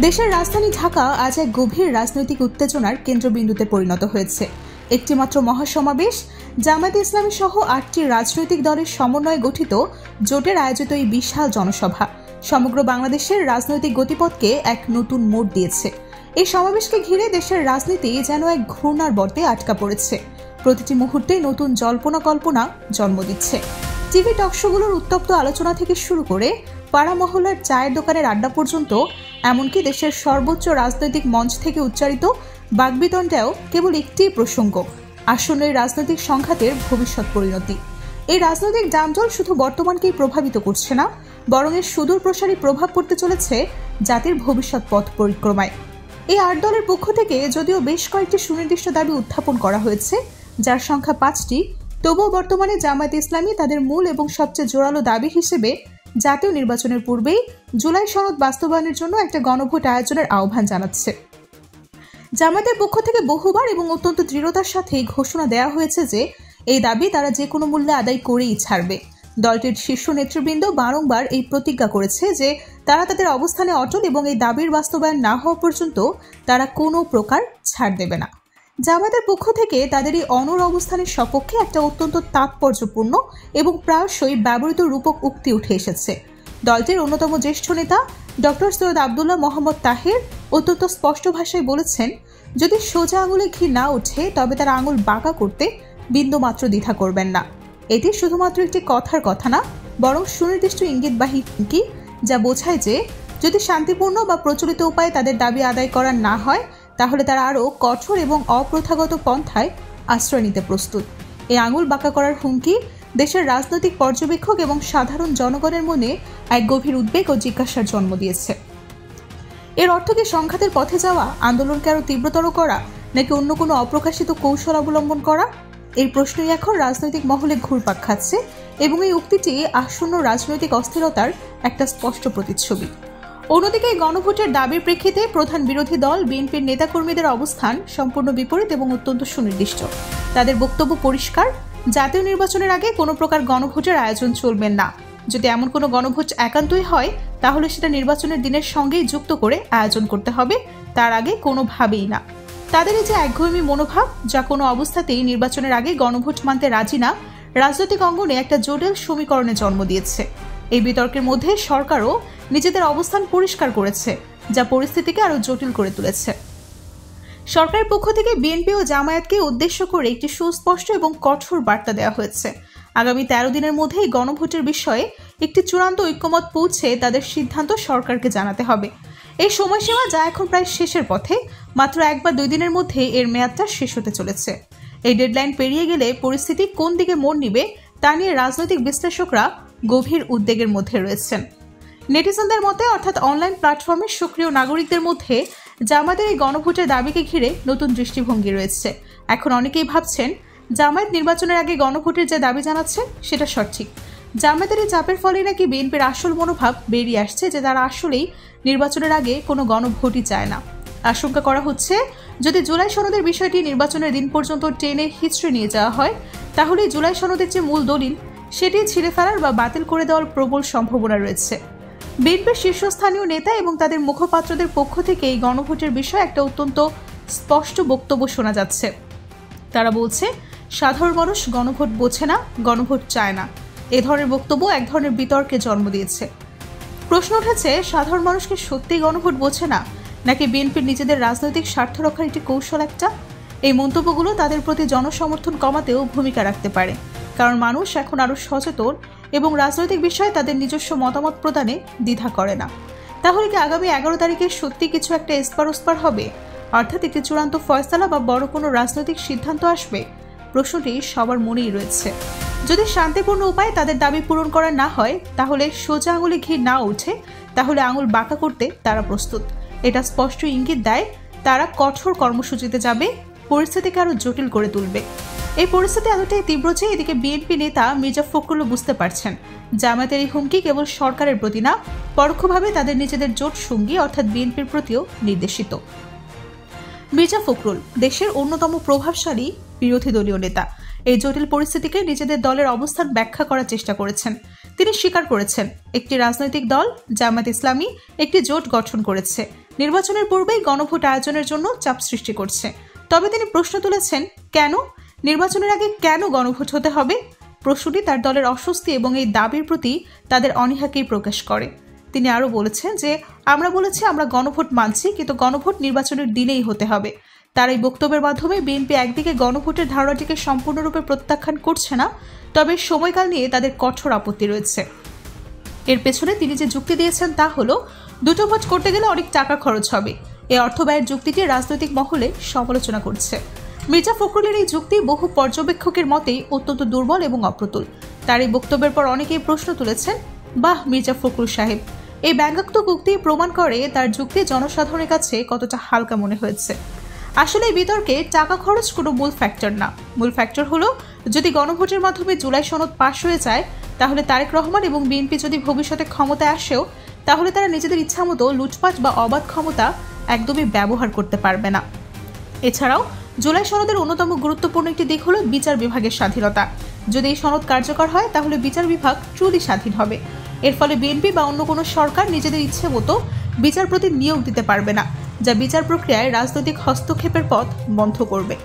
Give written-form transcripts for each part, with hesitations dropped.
দেশের রাজধানী ঢাকা আজ এক গভীর রাজনৈতিক উত্তেজনার কেন্দ্রবিন্দুতে পরিণত হয়েছে। একটিমাত্র মহাসমাবেশ, জামায়াতে ইসলামী সহ ৮টি রাজনৈতিক দলের সমন্বয়ে গঠিত জোটের আয়োজিত এই বিশাল জনসভা সমগ্র বাংলাদেশের রাজনৈতিক গতিপথকে এক নতুন মোড় দিয়েছে। এই সমাবেশকে ঘিরে দেশের রাজনীতি যেন এক ঘূর্ণার বর্তে আটকা পড়েছে। প্রতিটি মুহূর্তে নতুন জল্পনা কল্পনা জন্ম দিচ্ছে। টিভি টকশোগুলোর উত্তপ্ত আলোচনা থেকে শুরু করে পাড়া মহল্লার চায়ের দোকানের আড্ডা পর্যন্ত, এমনকি দেশের সর্বোচ্চ রাজনৈতিক মঞ্চ থেকে উচ্চারিত বাকবিতণ্ডাও কেবল একটি প্রসঙ্গ, আসন্ন এই রাজনৈতিক সংঘাতের ভবিষ্যৎ পরিণতি। এই রাজনৈতিক ডামজল শুধু বর্তমানকেই প্রভাবিত করছে না, বরং এর সুদূর প্রসারী প্রভাব পড়তে চলেছে জাতির ভবিষ্যৎ পথ পরিক্রমায়। এই ৮ দলের পক্ষ থেকে যদিও বেশ কয়েকটি সুনির্দিষ্ট দাবি উত্থাপন করা হয়েছে, যার সংখ্যা ৫টি, তবুও বর্তমানে জামায়াতে ইসলামী তাদের মূল এবং সবচেয়ে জোরালো দাবি হিসেবে জাতীয় নির্বাচনের পূর্বেই জুলাই সনদ বাস্তবায়নের জন্য একটা গণভোট আয়োজনের আহ্বান জানাচ্ছে। জামায়াতের পক্ষ থেকে বহুবার এবং অত্যন্ত দৃঢ়তার সাথে ঘোষণা দেওয়া হয়েছে যে এই দাবি তারা যে কোনো মূল্যে আদায় করেই ছাড়বে। দলটির শীর্ষ নেতৃবৃন্দ বারংবার এই প্রতিজ্ঞা করেছে যে তারা তাদের অবস্থানে অটল এবং এই দাবির বাস্তবায়ন না হওয়া পর্যন্ত তারা কোনো প্রকার ছাড় দেবে না। জামায়াতের পক্ষ থেকে তাদের এই অনড় অবস্থানের সপক্ষে একটা অত্যন্ত তাৎপর্যপূর্ণ এবং প্রায়শই ব্যবহৃত রূপক উক্তি উঠে এসেছে। দলটির অন্যতম জ্যেষ্ঠ নেতা ডক্টর সৈয়দ আবদুল্লাহ মোহাম্মদ তাহের অত্যন্ত স্পষ্ট ভাষায় বলেছেন, যদি সোজা আঙুলে ঘি না ওঠে তবে তার আঙুল বাঁকা করতে বিন্দুমাত্র দ্বিধা করবেন না। এটি শুধুমাত্র একটি কথার কথা না, বরং সুনির্দিষ্ট ইঙ্গিতবাহী হুমকি, যা বোঝায় যে যদি শান্তিপূর্ণ বা প্রচলিত উপায়ে তাদের দাবি আদায় করা না হয়, তাহলে তারা আরও কঠোর এবং অপ্রথাগত পন্থায় আশ্রয় নিতে প্রস্তুত। এই আঙুল বাঁকা করার হুমকি দেশের রাজনৈতিক পর্যবেক্ষক এবং সাধারণ জনগণের মনে এক গভীর উদ্বেগ ও জিজ্ঞাসার জন্ম দিয়েছে। এর অর্থ কি সংঘাতের পথে যাওয়া, আন্দোলনকে আরও তীব্রতর করা, নাকি অন্য কোনো অপ্রকাশিত কৌশল অবলম্বন করা? এই প্রশ্নই এখন রাজনৈতিক মহলে ঘুরপাক খাচ্ছে এবং এই উক্তিটি আসন্ন রাজনৈতিক অস্থিরতার একটা স্পষ্ট প্রতিচ্ছবি। অন্যদিকে এই গণভোটের দাবির প্রেক্ষিতে প্রধান বিরোধী দল বিএনপির নেতাকর্মীদের অবস্থান সম্পূর্ণ বিপরীত এবং অত্যন্ত সুনির্দিষ্ট। তাদের বক্তব্য পরিষ্কার, জাতীয় নির্বাচনের আগে কোনো প্রকার গণভোটের আয়োজন চলবে না। যদি এমন কোনো গণভোট একান্তই হয়, তাহলে সেটা নির্বাচনের দিনের সঙ্গেই যুক্ত করে আয়োজন করতে হবে, তার আগে কোনোভাবেই না। তাদের এই যে একঘেয়েমি মনোভাব, যা কোনো অবস্থাতেই নির্বাচনের আগে গণভোট মানতে রাজি না, রাজনৈতিক অঙ্গনে একটা জটিল সমীকরণে জন্ম দিয়েছে। এই বিতর্কের মধ্যে সরকারও নিজেদের অবস্থান পরিষ্কার করেছে, যা পরিস্থিতিকে আরও জটিল করে তুলেছে। সরকারের পক্ষ থেকে বিএনপি ও জামায়াতকে উদ্দেশ্য করে একটি সুস্পষ্ট এবং কঠোর বার্তা দেওয়া হয়েছে। আগামী 13 দিনের মধ্যেই গণভোটের বিষয়ে একটি চূড়ান্ত ঐক্যমত পৌঁছে তাদের সিদ্ধান্ত সরকারকে জানাতে হবে। এই সময়সীমা, যা এখন প্রায় শেষের পথে, মাত্র 1 বা 2 দিনের মধ্যে এর মেয়াদটা শেষ হতে চলেছে। এই ডেডলাইন পেরিয়ে গেলে পরিস্থিতি কোন দিকে মোড় নিবে তা নিয়ে রাজনৈতিক বিশ্লেষকরা গভীর উদ্বেগের মধ্যে রয়েছেন। নেটিজেনদের মতে, অর্থাৎ অনলাইন প্ল্যাটফর্মের সক্রিয় নাগরিকদের মধ্যে জামায়াতের এই গণভোটের দাবিকে ঘিরে নতুন দৃষ্টিভঙ্গি রয়েছে। এখন অনেকেই ভাবছেন, জামায়াত নির্বাচনের আগে গণভোটের যে দাবি জানাচ্ছে সেটা সঠিক। জামায়াতের এই চাপের ফলে নাকি বিএনপির আসল মনোভাব বেরিয়ে আসছে যে তারা আসলেই নির্বাচনের আগে কোনো গণভোটই চায় না। আশঙ্কা করা হচ্ছে, যদি জুলাই সনদের বিষয়টি নির্বাচনের দিন পর্যন্ত টেনে হিচড়ে নিয়ে যাওয়া হয়, তাহলে জুলাই সনদের যে মূল দলিল সেটি ছিঁড়ে ফেলার বা বাতিল করে দেওয়ার প্রবল সম্ভাবনা রয়েছে। বিএনপির শীর্ষস্থানীয় নেতা এবং তাদের মুখপাত্রদের পক্ষ থেকে এই গণভোটের বিষয়ে একটা অত্যন্ত স্পষ্ট বক্তব্য শোনা যাচ্ছে। তারা বলছে, সাধারণ মানুষ গণভোট বোঝে না, গণভোট চায় না। এ ধরনের বক্তব্য এক ধরনের বিতর্কে জন্ম দিয়েছে। প্রশ্ন উঠেছে, সাধারণ মানুষকে সত্যিই গণভোট বোঝে না, নাকি বিএনপির নিজেদের রাজনৈতিক স্বার্থ রক্ষার একটি কৌশল একটা? এই মন্তব্যগুলো তাদের প্রতি জনসমর্থন কমাতেও ভূমিকা রাখতে পারে, কারণ মানুষ এখন আরও সচেতন এবং রাজনৈতিক বিষয়ে তাদের নিজস্ব মতামত প্রদানে দ্বিধা করে না। তাহলে কি আগামী 11 তারিখে সত্যি কিছু একটা এসপার ওসপার হবে, অর্থাৎ একটি চূড়ান্ত ফয়সালা বা বড় কোনো রাজনৈতিক সিদ্ধান্ত আসবে? প্রশ্নটি সবার মনেই রয়েছে। যদি শান্তিপূর্ণ উপায়ে তাদের দাবি পূরণ করা না হয়, তাহলে সোজা আঙুলে ঘি না ওঠে, তাহলে আঙুল বাঁকা করতে তারা প্রস্তুত। এটা স্পষ্ট ইঙ্গিত দেয় তারা কঠোর কর্মসূচিতে যাবে, পরিস্থিতিকে আরও জটিল করে তুলবে। এই পরিস্থিতি এতটাই তীব্র যে এদিকে বিএনপি নেতা মির্জা ফখরুলও বুঝতে পারছেন, জামায়াতের এই হুমকি কেবল সরকারের প্রতি না, পরোক্ষভাবে তাদের নিজেদের জোট সঙ্গী অর্থাৎ বিএনপির প্রতিও নির্দেশিত। মির্জা ফখরুল দেশের অন্যতম প্রভাবশালী বিরোধী দলীয় নেতা। এই জটিল পরিস্থিতিকে নিজেদের দলের অবস্থান ব্যাখ্যা করার চেষ্টা করেছেন। তিনি স্বীকার করেছেন, একটি রাজনৈতিক দল জামায়াত ইসলামী একটি জোট গঠন করেছে, নির্বাচনের পূর্বেই গণভোট আয়োজনের জন্য চাপ সৃষ্টি করছে। তবে তিনি প্রশ্ন তুলেছেন, কেন নির্বাচনের আগে কেন গণভোট হতে হবে? প্রশ্নটি তার দলের অস্বস্তি এবং এই দাবির প্রতি তাদের অনীহাকেই প্রকাশ করে। তিনি আরও বলেছেন যে, আমরা বলেছি আমরা গণভোট মানছি, কিন্তু গণভোট নির্বাচনের দিনেই হতে হবে। তার এই বক্তব্যের মাধ্যমে বিএনপি একদিকে গণভোটের ধারণাটিকে সম্পূর্ণরূপে প্রত্যাখ্যান করছে না, তবে সময়কাল নিয়ে তাদের কঠোর আপত্তি রয়েছে। এর পেছনে তিনি যে যুক্তি দিয়েছেন তা হলো, দুটো ভোট করতে গেলে অনেক টাকা খরচ হবে। এই অর্থ ব্যয়ের যুক্তিটি রাজনৈতিক মহলে সমালোচনা করছে। মির্জা ফখরুলের এই যুক্তি বহু পর্যবেক্ষকের মতেই অত্যন্ত দুর্বল এবং অপ্রতুল। তার এই বক্তব্যের পর অনেকেই প্রশ্ন তুলেছেন, বাহ মির্জা ফখরুল সাহেব, এই ব্যঙ্গাত্মক উক্তি প্রমাণ করে তার যুক্তি জনসাধারণের কাছে কতটা হালকা মনে হয়েছে। আসলে এই বিতর্কে টাকা খরচ কোনো মূল ফ্যাক্টর না। মূল ফ্যাক্টর হলো, যদি গণভোটের মাধ্যমে জুলাই সনদ পাশ হয়ে যায়, তাহলে তারেক রহমান এবং বিএনপি যদি ভবিষ্যতে ক্ষমতায় আসেও, তাহলে তারা নিজেদের ইচ্ছামতো লুটপাট বা অবাধ ক্ষমতা একদমই ব্যবহার করতে পারবে না। এছাড়াও জুলাই সনদের অন্যতম গুরুত্বপূর্ণ একটি দিক হলো বিচার বিভাগের স্বাধীনতা। যদি এই সনদ কার্যকর হয়, তাহলে বিচার বিভাগ ট্রুলি স্বাধীন হবে। এর ফলে বিএনপি বা অন্য কোনো সরকার নিজেদের ইচ্ছে মতো বিচারপতি নিয়োগ দিতে পারবে না, যা বিচার প্রক্রিয়ায় রাজনৈতিক হস্তক্ষেপের পথ বন্ধ করবে।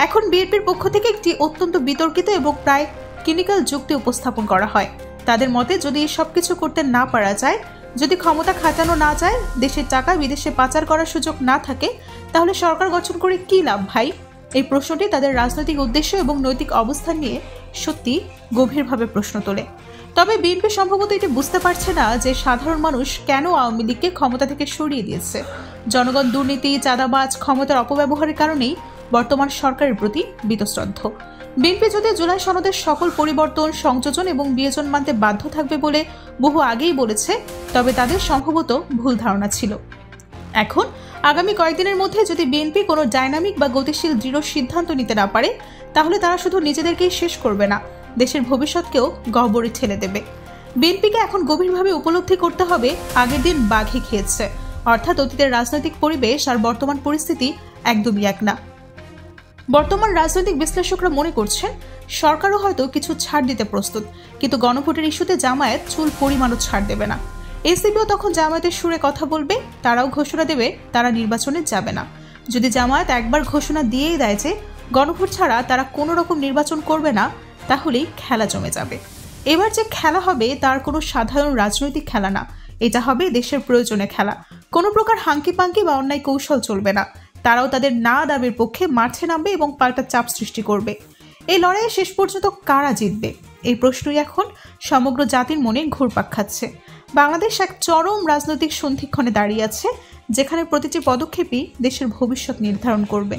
এখন বিএনপির পক্ষ থেকে একটি অত্যন্ত বিতর্কিত এবং প্রায় ক্লিনিক্যাল যুক্তি উপস্থাপন করা হয়। তাদের মতে, যদি এই সব কিছু করতে না পারা যায়, যদি ক্ষমতা খাটানো না যায়, দেশের টাকা বিদেশে পাচার করার সুযোগ না থাকে, তাহলে সরকার গঠন করে কি লাভ ভাই? এই প্রশ্নটি তাদের রাজনৈতিক উদ্দেশ্য এবং নৈতিক অবস্থান নিয়ে সত্যি গভীরভাবে প্রশ্ন তোলে। তবে বিএনপি সম্ভবত এটি বুঝতে পারছে না যে সাধারণ মানুষ কেন আওয়ামী লীগকে ক্ষমতা থেকে সরিয়ে দিয়েছে। জনগণ দুর্নীতি, চাঁদাবাজ, ক্ষমতার অপব্যবহারের কারণেই বর্তমান সরকারের প্রতি বীতশ্রদ্ধ। বিএনপি যদি জুলাই সনদের সকল পরিবর্তন, সংযোজন এবং বিয়োজন মানতে বাধ্য থাকবে বলে বহু আগেই বলেছে, তবে তাদের সম্ভবত ভুল ধারণা ছিল। এখন আগামী কয়েকদিনের মধ্যে যদি বিএনপি কোনো ডাইনামিক বা গতিশীল দৃঢ় সিদ্ধান্ত নিতে না পারে, তাহলে তারা শুধু নিজেদেরকেই শেষ করবে না, দেশের ভবিষ্যৎকেও গহ্বরে ঠেলে দেবে। বিএনপিকে এখন গভীরভাবে উপলব্ধি করতে হবে, আগের দিন বাঘে খেয়েছে, অর্থাৎ অতীতের রাজনৈতিক পরিবেশ আর বর্তমান পরিস্থিতি একদমই এক না। বর্তমান রাজনৈতিক বিশ্লেষকরা মনে করছেন, সরকারও হয়তো কিছু ছাড় দিতে প্রস্তুত, কিন্তু গণভোটের ইস্যুতে জামায়াত চুল পরিমাণও ছাড় দেবে না। এনসিপিও তখন জামায়াতের সুরে কথা বলবে, তারাও ঘোষণা দেবে তারা নির্বাচনে যাবে না। যদি জামায়াত একবার ঘোষণা দিয়েই দেয় যে গণভোট ছাড়া তারা কোনো রকম নির্বাচন করবে না, তাহলেই খেলা জমে যাবে। এবার যে খেলা হবে তার কোনো সাধারণ রাজনৈতিক খেলা না, এটা হবে দেশের প্রয়োজনে খেলা। কোনো প্রকার হাঙ্কি পাঙ্কি বা অন্যায় কৌশল চলবে না। তারাও তাদের না দাবির পক্ষে মাঠে নামবে এবং পাল্টা চাপ সৃষ্টি করবে। এই লড়াইয়ে শেষ পর্যন্ত কারা জিতবে, এই প্রশ্নই এখন সমগ্র জাতির মনে ঘুরপাক খাচ্ছে। বাংলাদেশ এক চরম রাজনৈতিক সন্ধিক্ষণে দাঁড়িয়ে আছে, যেখানে প্রতিটি পদক্ষেপই দেশের ভবিষ্যৎ নির্ধারণ করবে।